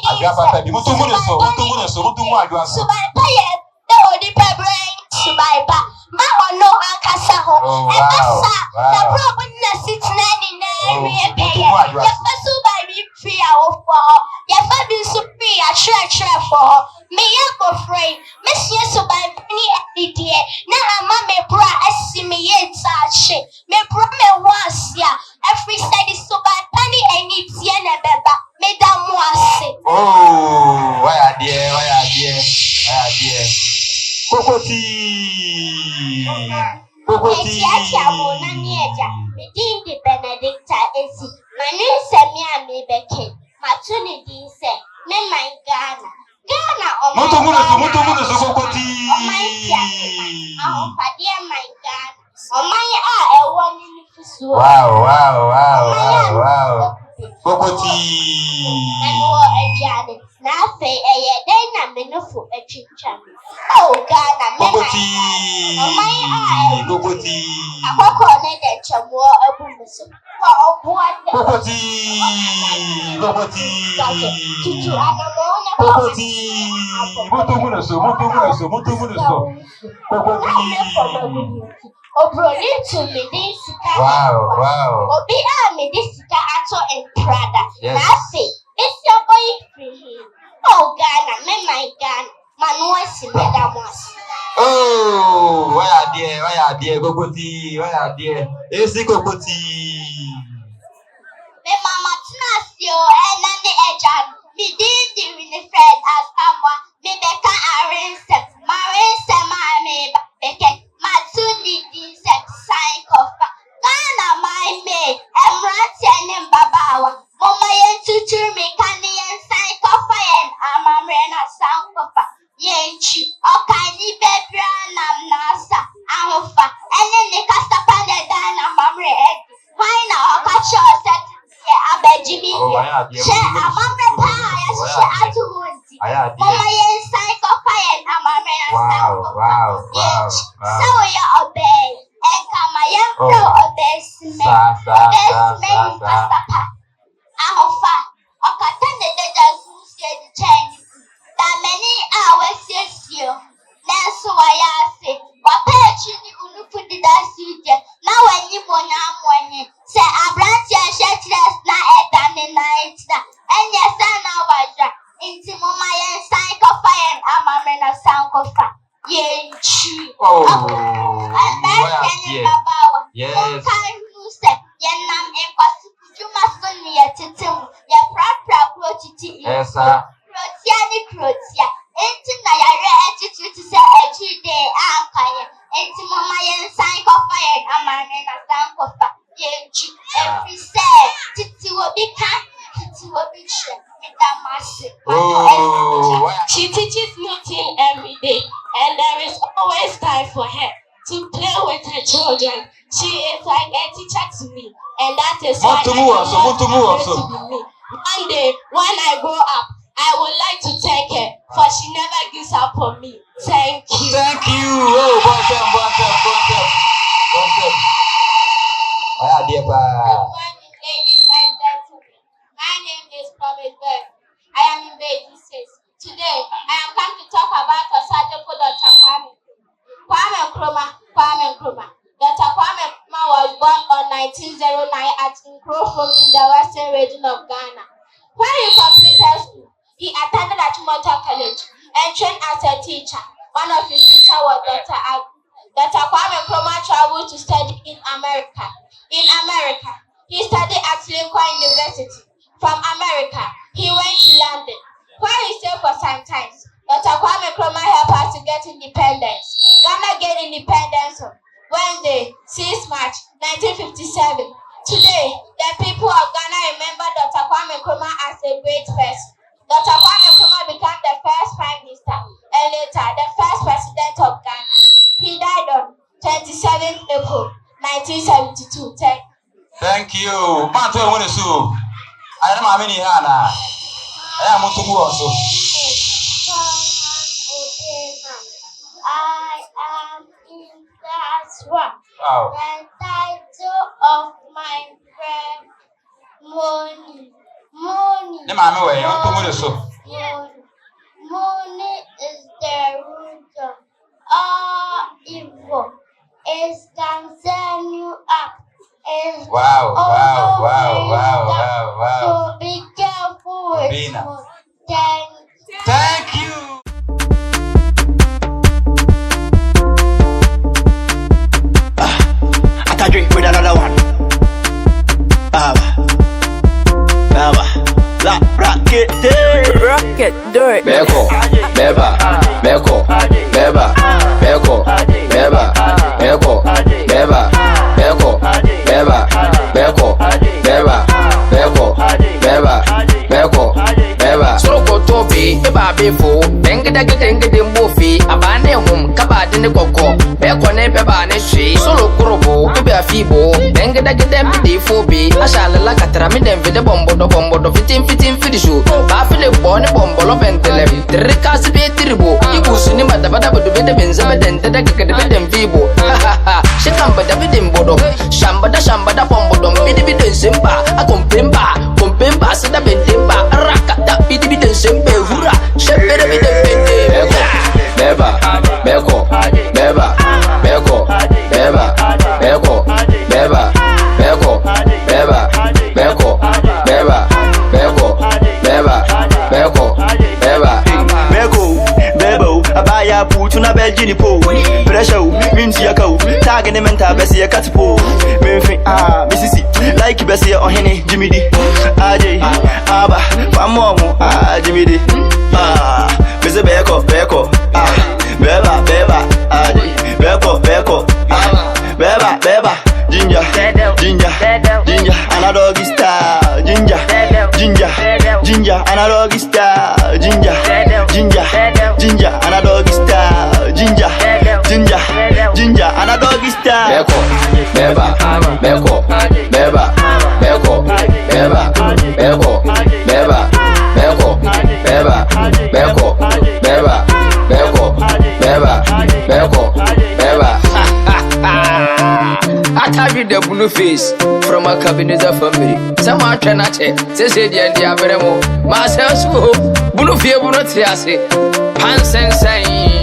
Agua papa bi mutu mune so mutu mu agua so. Subai pa ye de odi pe brain subai pa. Ma ono akasa ho. E pasa na probo na sitna ni na rie pe ye. Ye pa subai bi free a wo for. Ye fa bi su free a chre for. Me ye go free. Me sie subai ni edie. Na ama me bra asi me ye tache. Me bra me wasia. Every study subai pani eni tie na beba. Me da mu ase. Oh, why are dear? Kokotii. Medindi Benedicta esi. Manu semi a me beke. Matuni dinse. Me my Ghana. Ghana Mutu mune so Kokotii. Ahopade my Ghana. Omai a ewo ni fusu. Wow. Kokotii. Anu ejade. Na fe eye den na menufu etwitwa. Oh Ghana me. Kokotii. Akoko ne de chamo abumuso. Ko obuade. Kokotii. Tutu anamo na Kokotii. Mutu mune so. Kokotii. Obroni to me this sika. Wow. Obi a me this sika ato en Prada. Yes. Na say, it's your boy free. Oh Ghana, me my Ghana. Manuel Simedamos. Oh, why are dear, Kokotii? Esi Kokotii. Me mama Tunasio and the ejan. Me did the Winifred as someone. Me beka arinse. Marinse me beke. Matuni dinsek sign kofa. Ghana my maid. Emrati and Babawa. Mama yen tutu me candy and sign kofa and amamrena sound kofa. Yenchi. Okani baby nam nasa. Ahofa. And then the castapane dana mamre egg. Why now? Catch yourself. Abejimi. She amamre pa ya she atuhunti. Mama yen sign kofa and amamrena sound kofa. So ya obey. And kama yen pro obey me. Obey me pastapa. Ahofa. Okatane de jazu se di Chinese. That many hours yes you. Nanso wayase. Wapechi ni unufu di dasuje. Na wenyi bona mwenye. Se abranti ya shetres na edane na etina. Enye sana waja. Inti mama yen sign kofa yen amame na sound kofa. Yenchi. Oh. Yes. Monkai nuse. Yen nam enkwasi kujuma suni ya titimu. Ya pra krotiti. Yes, sir. Krotia. Enti na yare attitude se ejide ankaye. Enti mama yen sign kofa yen amame na sound kofa. Yenchi. Every say. Titi will be kind. Titi will be sure. She teaches new things every day, and there is always time for her to play with her children. She is like a teacher to me, and that is why I want her to be me. One day, when I grow up, I would like to thank her, for she never gives up on me. Thank you. Thank you. Oh, welcome. Good morning, ladies and gentlemen. My name is Promise Bird. I am in Beyou. Today, I am come to talk about Osadoko Dr. Kwame Nkrumah. Dr. Kwame Nkrumah was born on 1909 at Nkrofum in the western region of Ghana. When he completed school, he attended Achimota College and trained as a teacher. One of his teachers was Dr. Agu. Dr. Kwame Nkrumah traveled to study in America. In America, he studied at Lincoln University. From America, he went to London, where he stayed for some time. Dr. Kwame Nkrumah helped us to get independence. Ghana gained independence on Wednesday, 6 March 1957. Today, the people of Ghana remember Dr. Kwame Nkrumah as a great person. Dr. Kwame Nkrumah became the first Prime Minister and later the first President of Ghana. He died on 27th April 1972. Thank you. Manto Winisu. I am Amini Hana. I am Mutubu also. I am in class 1. Wow. The title of my ceremony Money. Ne maame wɔ yɛn ntomu ne so. Money is the root of all evil. It can send you up. Wow. So be careful with Bina. money. Thank you. I can drink with another one. La rocket, do it. Beko, beba, beko, beba, beko, beba, beko, beba, beko, beba, beko, beba, beko, beba, beko, beba. Soko tobi, eba befo, dengda mbofi, abane hum, kabade ne koko, beko ne beba ne shi, solo kurobo, beba fibo, dengda befo bi, ashala la katra mi den vide bombo do fitin fidishu, ba file bone bombo lo bentelem, trikasi be tribo, igusu ni madabada bodo bede benza beden deda kekede beden vibo, shikamba da beden bodo, shambada bombo dom biden simba, kompemba seda bentemba, rakata biden simbe hura, shepere biden bende, beba, beko, beba, beko, beba, beko, beba, beko, beba, beko, beba, beko, beba, beko, beba. Bebo, abaya putu na beljini po. Pressure, minti yakau, tagene menta besi yakatipo. Menfi misisi, like besi ohene Jimmy D. AJ, aba, famomo Jimmy D. Bese beko, beba, AJ, beko, beba, ginger, analog style, ginger, analog style, ginger, analog style, ginger, analog style. Beko, beba, beko, beba, beko, beba, beko, beba, beko, beba, beko, beba, beko, beba. I tell you the blue face from a cabinet family. Some are trying to say the idea very more. Myself, blue fear will not say, Pants and saying.